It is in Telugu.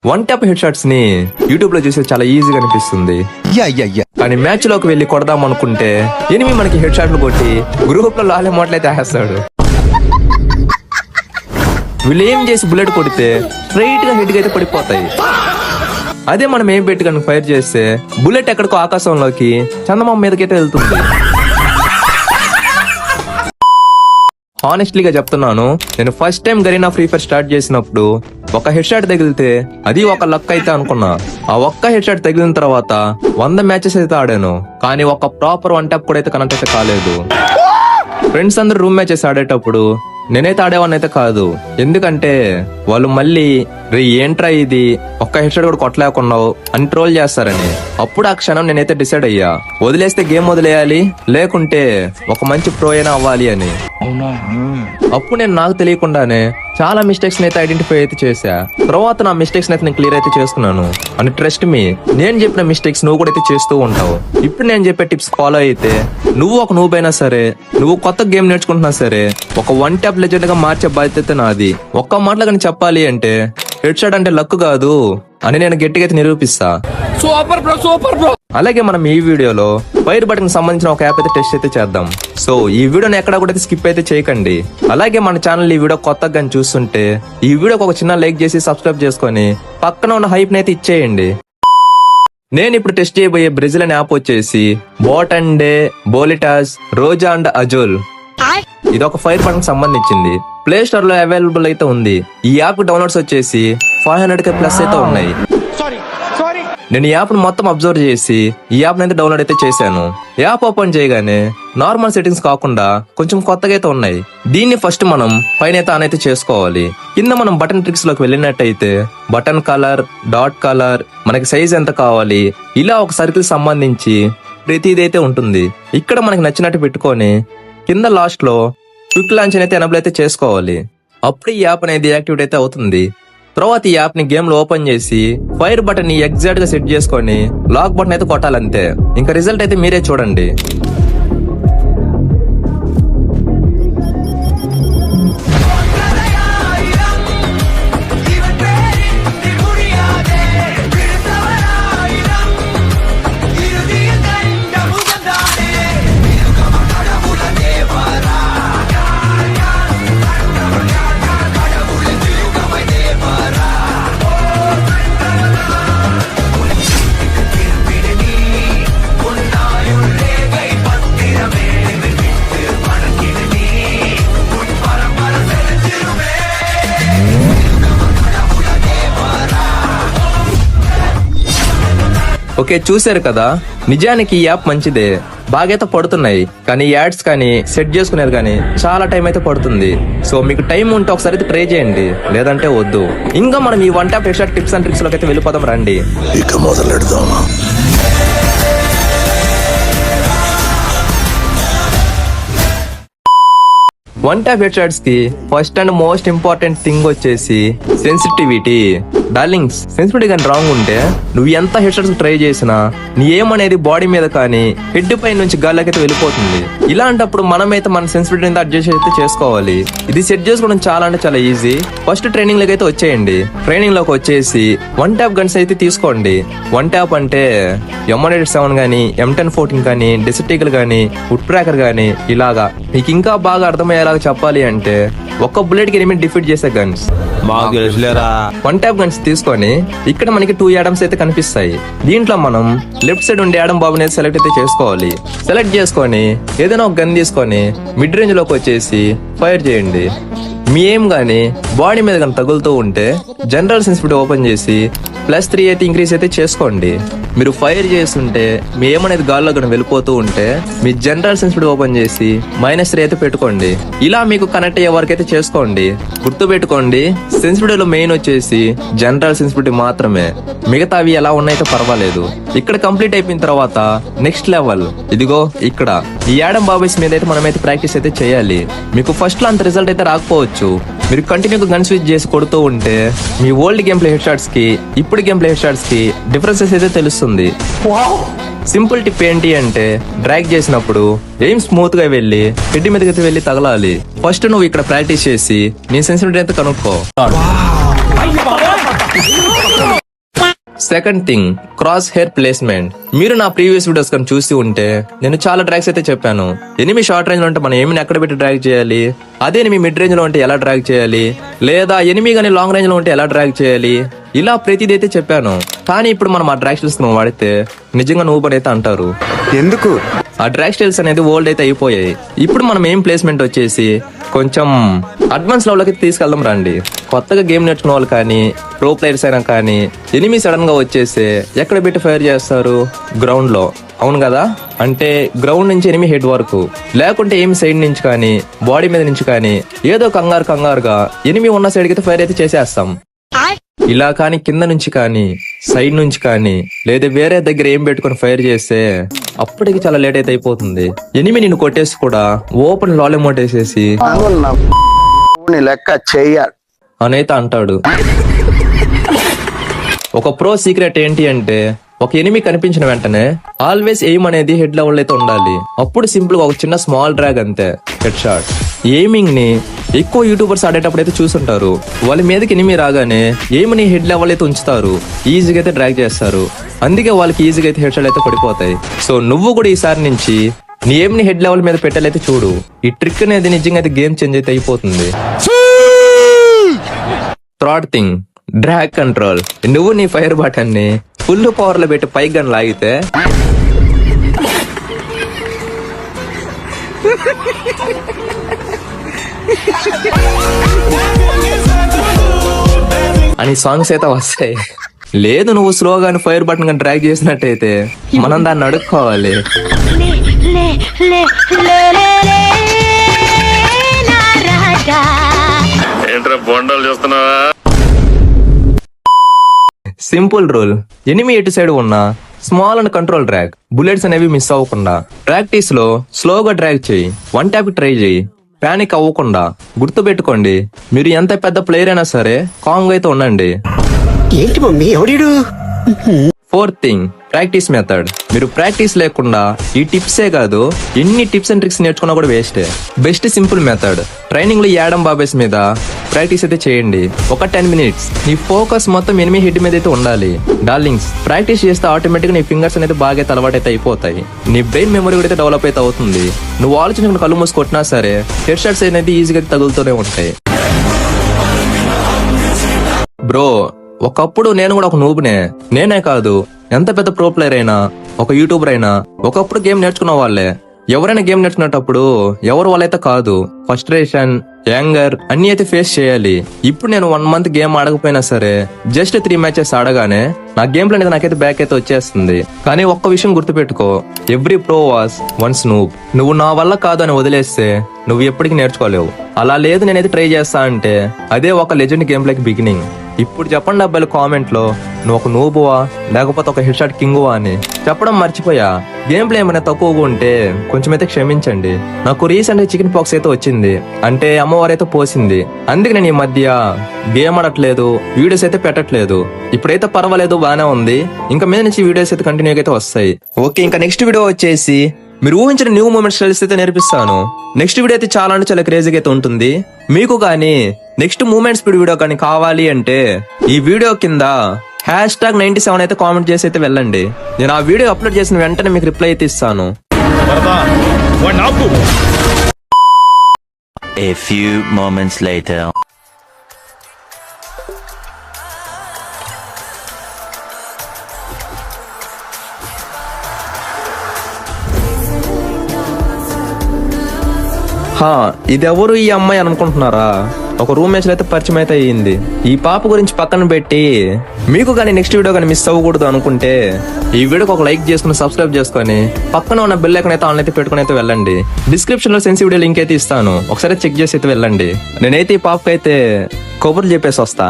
వన్ ట్యాప్ హెడ్ షాట్స్ ని యూట్యూబ్ లో చూసే చాలా ఈజీగా అనిపిస్తుంది. కానీ మ్యాచ్ లోకి వెళ్లి కొడదాం అనుకుంటే ఎనిమి మనకి హెడ్ షాట్లు కొట్టి గ్రూప్ లో లాలే మోట్లయితే వేస్తాడు. వీళ్ళు ఏం చేసి బుల్లెట్ కొడితే స్ట్రైట్ గా హెడ్ గా అయితే పడిపోతాయి. అదే మనం ఏం పెట్టి కనుక ఫైర్ చేస్తే బుల్లెట్ ఎక్కడికో ఆకాశంలోకి చందమామ మీదకైతే వెళ్తుంది. హానెస్ట్లీగా చెప్తున్నాను, నేను first time Garena free fire start చేసినప్పుడు ఒక హెడ్ షాట్ తగిలితే అది ఒక లక్ అయితే అనుకున్నా. ఆ ఒక్క హెడ్ షాట్ తగిలిన తర్వాత 100 మ్యాచెస్ అయితే ఆడాను, కానీ ఒక ప్రాపర్ వన్ ట్యాప్ కూడా అయితే కనెక్ట్ అయితే కాలేదు. ఫ్రెండ్స్ అందరూ రూమ్ మ్యాచెస్ ఆడేటప్పుడు నేనైతే ఆడేవాడిని అయితే కాదు. ఎందుకంటే వాళ్ళు మళ్ళీ ఏంట్రా ఇది ఒక్క హెడ్ షాట్ కూడా కొట్టలేకున్నావు అని ట్రోల్ చేస్తారని. అప్పుడు ఆ క్షణం నేనైతే డిసైడ్ అయ్యా, వదిలేస్తే గేమ్ వదిలేయాలి, లేకుంటే ఒక మంచి ప్రో అయినా అవ్వాలి అని. అప్పుడు నేను నాకు తెలియకుండానే చాలా మిస్టేక్స్ అయితే ఐడెంటిఫై అయితే చేశా. తర్వాత నా మిస్టేక్స్ అయితే నేను క్లియర్ అయితే చేసుకున్నాను. అని ట్రస్ట్ మీ, నేను చెప్పిన మిస్టేక్స్ నువ్వు కూడా అయితే చేస్తూ ఉంటావు. ఇప్పుడు నేను చెప్పే టిప్స్ ఫాలో అయితే నువ్వు ఒక నూబ్ అయినా సరే, నువ్వు కొత్త గేమ్ నేర్చుకుంటున్నా సరే, ఒక వన్ ట్యాప్ లెజెండ్ గా మార్చే బాధ్యత నాది. ఒక్క మాటలో కానీ చెప్పాలి అంటే హెడ్ షాట్ అంటే లక్ కాదు అని నేను గట్టిగా అయితే నిరూపిస్తా. Super bro, super bro. అలాగే మనం ఈ వీడియోలో ఫైర్ బటన్ సంబంధించిన ఒక యాప్ అయితే టెస్ట్ అయితే చేద్దాం. సో ఈ వీడియోని ఎక్కడా కూడా స్కిప్ అయితే చేయకండి. అలాగే మన ఛానల్ ఈ వీడియో కొత్తగా చూస్తుంటే ఈ వీడియోకి ఒక చిన్న లైక్ చేసి సబ్స్క్రైబ్ చేసుకొని పక్కన ఉన్న హైప్ అయితే ఇచ్చేయండి. నేను ఇప్పుడు టెస్ట్ చేయబోయే బ్రెజిల్ అనే యాప్ వచ్చేసి బోట్ అండ్ డే బోలిటాస్ రోజా అండ్ అజోల్. ఇది ఒక ఫైర్ బటన్ సంబంధించింది. ప్లే స్టోర్ లో అవైలబుల్ అయితే ఉంది. ఈ యాప్ డౌన్లోడ్స్ వచ్చేసి 500K ప్లస్ అయితే ఉన్నాయి. నేను ఈ యాప్ ను మొత్తం అబ్జర్వ్ చేసి ఈ యాప్ అయితే డౌన్లోడ్ అయితే చేశాను. యాప్ ఓపెన్ చేయగానే నార్మల్ సెట్టింగ్స్ కాకుండా కొంచెం కొత్తగా అయితే ఉన్నాయి. దీన్ని ఫస్ట్ మనం పైన అయితే ఆన్ అయితే చేసుకోవాలి. కింద మనం బటన్ ట్రిక్స్ లోకి వెళ్ళినట్టయితే బటన్ కలర్, డాట్ కలర్, మనకి సైజ్ ఎంత కావాలి, ఇలా ఒక సర్కిల్ సంబంధించి ప్రతిదైతే ఉంటుంది. ఇక్కడ మనకి నచ్చినట్టు పెట్టుకొని కింద లాస్ట్ లో క్విక్ లాంచ్ అయితే ఎనబుల్ అయితే చేసుకోవాలి. అప్పుడు ఈ యాప్ అనేది యాక్టివేట్ అయితే అవుతుంది. తర్వాత ఈ యాప్ ని గేమ్ లో ఓపెన్ చేసి ఫైర్ బటన్ ని ఎగ్జాక్ట్ గా సెట్ చేసుకొని లాక్ బటన్ అయితే కొట్టాలంతే. ఇంకా రిజల్ట్ అయితే మీరే చూడండి. ఓకే, చూసారు కదా, నిజానికి ఈ యాప్ మంచిదే, బాగైతే పడుతున్నాయి. కానీ యాడ్స్ కానీ సెట్ చేసుకునేది కానీ చాలా టైం అయితే పడుతుంది. సో మీకు టైం ఉంటే ఒకసారి అయితే ట్రై చేయండి, లేదంటే వద్దు. ఇంకా మనం ఈ one tap head shot tips and tricks లోకి అయితే వెళ్ళిపోదాం రండి. ఇక మొదలెడదామా? వన్ ట్యాప్ హెడ్ షాట్స్ కి first and most important thing వచ్చేసి సెన్సిటివిటీ. డార్లింగ్స్, సెన్సిటివిటీ కానీ రాంగ్ ఉంటే నువ్వు ఎంత హెడ్ షాట్స్ ట్రై చేసినా నీ ఏమనేది బాడీ మీద కానీ హెడ్ పై నుంచి గాల్లోకి అయితే వెళ్ళిపోతుంది. ఇలాంటప్పుడు మనమైతే మన సెన్సిటివిటీ అడ్జస్ట్ అయితే చేసుకోవాలి. ఇది సెట్ చేసుకోవడం చాలా అంటే చాలా ఈజీ. ఫస్ట్ ట్రైనింగ్ లోకి అయితే వచ్చేయండి. ట్రైనింగ్ లోకి వచ్చేసి వన్ ట్యాప్ గన్స్ అయితే తీసుకోండి. వన్ ట్యాప్ అంటే M187 గానీ, M1014 కానీ, డెసర్ట్ ఈగల్ గానీ, వుడ్ ట్రాకర్ గానీ, ఇలాగా మీకు ఇంకా బాగా అర్థమయ్యేలా చెప్పాలి అంటే ఒక్క బుల్లెట్ కి ఎనిమిది డిఫీట్ చేసే గన్స్. వన్ ట్యాప్ గన్స్ తీసుకొని ఇక్కడ మనకి 2 యాడమ్స్ అయితే కనిపిస్తాయి. దీంట్లో మనం లెఫ్ట్ సైడ్ ఉండే యాడమ్ బాబు అనేది సెలెక్ట్ అయితే చేసుకోవాలి. సెలెక్ట్ చేసుకొని ఏదైనా ఒక గన్ తీసుకొని మిడ్ రేంజ్ లోకి వచ్చేసి ఫైర్ చేయండి. మీ ఏం గానీ బాడీ మీద కానీ తగులుతూ ఉంటే జనరల్ సెన్సిటివిటీ ఓపెన్ చేసి +3 అయితే ఇంక్రీజ్ అయితే చేసుకోండి. మీరు ఫైర్ చేస్తుంటే మీ ఏమనేది గాల్లో కానీ వెళ్ళిపోతూ ఉంటే మీ జనరల్ సెన్సిటివిటీ ఓపెన్ చేసి -3 అయితే పెట్టుకోండి. ఇలా మీకు కనెక్ట్ అయ్యే వరకు అయితే చేసుకోండి. గుర్తు పెట్టుకోండి, సెన్సిటివిటీలో మెయిన్ వచ్చేసి జనరల్ సెన్సిటివిటీ మాత్రమే, మిగతా అవి ఎలా ఉన్నాయితే పర్వాలేదు. ఇక్కడ కంప్లీట్ అయిపోయిన తర్వాత నెక్స్ట్ లెవెల్ ఇదిగో ఇక్కడ ఈ యాడమ్ బాబీస్ మీద అయితే మనమైతే ప్రాక్టీస్ అయితే చేయాలి. మీకు ఫస్ట్ లో అంత రిజల్ట్ అయితే రాకపోవచ్చు. మీరు కంటిన్యూగా గన్ స్విచ్ చేసి కొడుతూ ఉంటే మీ old gameplay headshots కి ఇప్పుడు గేమ్ ప్లే హెడ్ షాట్స్ కి డిఫరెన్సెస్ అయితే తెలుస్తుంది. సింపుల్ టిప్ ఏంటి అంటే డ్రాగ్ చేసినప్పుడు ఏం స్మూత్ గా వెళ్ళి హెడ్ మీదకి వెళ్ళి తగలాలి. ఫస్ట్ నువ్వు ఇక్కడ ప్రాక్టీస్ చేసి నీ సెన్సిటివిటీ అయితే కనుక్కో. Second thing, cross hair placement. మీరు నా ప్రీవియస్ వీడియోస్ కానీ చూసి ఉంటే నేను చాలా డ్రాగ్స్ అయితే చెప్పాను. ఎనిమి షార్ట్ రేంజ్ లో ఉంటే మనం ఎనిమిని ఎక్కడ పెట్టి డ్రాగ్ చేయాలి, అదే ఎనిమి మిడ్ రేంజ్ లో ఉంటే ఎలా డ్రాగ్ చేయాలి, లేదా ఎనిమి గానీ లాంగ్ రేంజ్ లో ఉంటే ఎలా డ్రాగ్ చేయాలి, ఇలా ప్రతిదీ అయితే చెప్పాను. కానీ ఇప్పుడు మనం ఆ డ్రాగ్ స్టైల్స్ వాడితే నిజంగా నువ్వు అయితే అంటారు. ఎందుకు? ఆ డ్రాగ్ స్టైల్స్ అనేది ఓల్డ్ అయితే అయిపోయాయి. ఇప్పుడు మనం ఏం ప్లేస్మెంట్ వచ్చేసి కొంచెం అడ్వాన్స్ లెవెల్ కి తీసుకెళ్దాం రండి. కొత్తగా గేమ్ నేర్చుకున్న వాళ్ళు కానీ ప్రో ప్లేయర్స్ అయినా కానీ ఎనిమి సడన్ గా వచ్చేసి ఎక్కడ పెట్టి ఫైర్ చేస్తారు? గ్రౌండ్ లో, అవును కదా? అంటే గ్రౌండ్ నుంచి ఎనిమి హెడ్ వరకు, లేకుంటే ఏమి సైడ్ నుంచి కానీ బాడీ మీద నుంచి కానీ ఏదో కంగారుగా ఎనిమి ఉన్న సైడ్ కి ఫైర్ అయితే చేసేస్తాం. ఇలా కానీ కింద నుంచి కానీ సైడ్ నుంచి కానీ లేదా వేరే దగ్గర ఏం పెట్టుకుని ఫైర్ చేస్తే అప్పటికి చాలా లేట్ అయితే అయిపోతుంది. ఎనిమి నిన్ను కొట్టేసి కూడా ఓపెన్ లాలే మోటేసేసి లెక్క చెయ్యాలి అనైతే అంటాడు. ఒక ప్రో సీక్రెట్ ఏంటి అంటే ఒక ఎనిమి కనిపించిన వెంటనే ఆల్వేస్ ఎయిమ్ అనేది హెడ్ లెవెల్ అయితే ఉండాలి. అప్పుడు సింపుల్ గా ఒక చిన్న స్మాల్ డ్రాగ్ అంతే, హెడ్ షాట్. ఎయిమింగ్ ని ఎక్కువ యూట్యూబర్స్ ఆడేటప్పుడు అయితే చూసుంటారు. వాళ్ళ మీదకి ఎనిమి రాగానే ఎయిమ్ ని హెడ్ లెవెల్ అయితే ఉంచుతారు, ఈజీగా అయితే డ్రాగ్ చేస్తారు. అందుకే వాళ్ళకి ఈజీగా అయితే హెడ్ షాట్ అయితే పడిపోతాయి. సో నువ్వు కూడా ఈసారి నుంచి నీ ఎయిమ్ ని హెడ్ లెవెల్ మీద పెట్టాలైతే చూడు. ఈ ట్రిక్ అనేది నిజంగా అయితే గేమ్ చేంజ్ అయితే అయిపోతుంది. Third thing, drag control. నువ్వు నీ ఫైర్ బటన్ ని ఫుల్ పవర్ లో పెట్టి పైకి గన్ లాగితే అని సాంగ్స్ అయితే వస్తాయి. లేదు నువ్వు స్లోగా ఫైర్ బటన్ కానీ డ్రాగ్ చేసినట్టయితే మనం దాన్ని అడుక్కోవాలి. సింపుల్ రూల్, ఎనిమి ఎటు సైడ్ ఉన్నా small and control drag, bullets అనేవి మిస్ అవ్వకుండా. ప్రాక్టీస్ లో స్లోగా డ్రాగ్ చేయి, వన్ ట్యాప్ ట్రై చేయి, పానిక్ అవ్వకుండా. గుర్తు పెట్టుకోండి, మీరు ఎంత పెద్ద ప్లేయర్ అయినా సరే కాంగ్ అయితే ఉండండి. ఏంటి మమ్మీ ఎవడు? Fourth thing, practice method. మీరు ప్రాక్టీస్ లేకుండా ఈ టిప్సే కాదు ఎన్ని టిప్స్ అండ్ ట్రిక్స్ నేర్చుకున్నా కూడా వేస్టే. బెస్ట్ సింపుల్ మెథడ్, ట్రైనింగ్ లో యాడమ్ బాబేస్ మీద ప్రాక్టీస్ అయితే చేయండి. ఒక 10 minutes నీ ఫోకస్ మొత్తం ఎనిమి హెడ్ మీద అయితే ఉండాలి. డార్లింగ్స్, ప్రాక్టీస్ చేస్తే ఆటోమేటిక్ గా నీ ఫింగర్స్ అనేది బాగా అలవాటు అయితే అయిపోతాయి. నీ బ్రెయిన్ మెమరీ కూడా అయితే డెవలప్ అయితే అవుతుంది. నువ్వు ఆలోచించుకుని కళ్ళు మూసి కొట్టినా సరే హెడ్ షాట్స్ అనేది ఈజీగా తగులుతూనే ఉంటాయి. బ్రో, ఒకప్పుడు నేను కూడా ఒక నూబునే. నేనే కాదు, ఎంత పెద్ద ప్రో ప్లేయర్ అయినా ఒక యూట్యూబర్ అయినా ఒకప్పుడు గేమ్ నేర్చుకున్న వాళ్ళే. ఎవరైనా గేమ్ నేర్చుకునేటప్పుడు ఎవరు వాళ్ళైతే కాదు, ఫ్రస్ట్రేషన్, యాంగర్ అన్ని అయితే ఫేస్ చేయాలి. ఇప్పుడు నేను 1 month గేమ్ ఆడకపోయినా సరే జస్ట్ 3 matches ఆడగానే నా గేమ్ ప్లే అనేది నాకైతే బ్యాక్ అయితే వచ్చేస్తుంది. కానీ ఒక్క విషయం గుర్తుపెట్టుకో, every pro was once noob. నువ్వు నా వల్ల కాదు అని వదిలేస్తే నువ్వు ఎప్పటికీ నేర్చుకోలేవు. అలా లేదు నేనైతే ట్రై చేస్తా అంటే అదే ఒక లెజెండ్ గేమ్ ప్లేకి బిగినింగ్. ఇప్పుడు చెప్పండి అబ్బాయిలు కామెంట్ లో, నువ్వు ఒక నూబువా లేకపోతే ఒక హెడ్ షాట్ కింగువా అని చెప్పడం మర్చిపోయా. గేమ్ ప్లే ఏమైనా తక్కువగా ఉంటే కొంచెం అయితే క్షమించండి. నాకు రీసెంట్ చికెన్ పాక్స్ అయితే వచ్చింది, అంటే అమ్మవారైతే పోసింది. అందుకే నేను ఈ మధ్య గేమ్ ఆడట్లేదు, వీడియోస్ అయితే పెట్టట్లేదు. ఇప్పుడైతే పర్వాలేదు, బానే ఉంది. ఇంకా మీద నుంచి వీడియోస్ అయితే కంటిన్యూగా అయితే వస్తాయి. ఓకే, ఇంకా నెక్స్ట్ వీడియో వచ్చేసి మీరు ఊహించిన న్యూ మూమెంట్ స్టైల్స్ అయితే నేర్పిస్తాను. నెక్స్ట్ వీడియో అయితే చాలా అంటే చాలా క్రేజీగా అయితే ఉంటుంది. మీకు కానీ నెక్స్ట్ మూమెంట్ స్పీడ్ వీడియో కానీ కావాలి అంటే ఈ వీడియో కింద #97 అయితే కామెంట్ చేసి అయితే వెళ్ళండి. నేను ఆ వీడియో అప్లోడ్ చేసిన వెంటనే మీకు రిప్లై అయితే ఇస్తాను. A few moments later. ఇదెవరు ఈ అమ్మాయి అనుకుంటున్నారా? ఒక రూమ్ మేట్స్ అయితే పరిచయం అయితే అయ్యింది. ఈ పాప గురించి పక్కన పెట్టి మీకు కానీ నెక్స్ట్ వీడియో కానీ మిస్ అవ్వకూడదు అనుకుంటే ఈ వీడియోకి ఒక లైక్ చేసుకుని సబ్స్క్రైబ్ చేసుకుని పక్కన ఉన్న బెల్ ఐకాన్ అయితే ఆన్ అయితే పెట్టుకుని అయితే వెళ్ళండి. డిస్క్రిప్షన్ లో సెన్సి వీడియో లింక్ అయితే ఇస్తాను, ఒకసారి చెక్ చేసి అయితే వెళ్ళండి. నేనైతే ఈ పాపకి అయితే కబుర్లు చెప్పేసి వస్తా.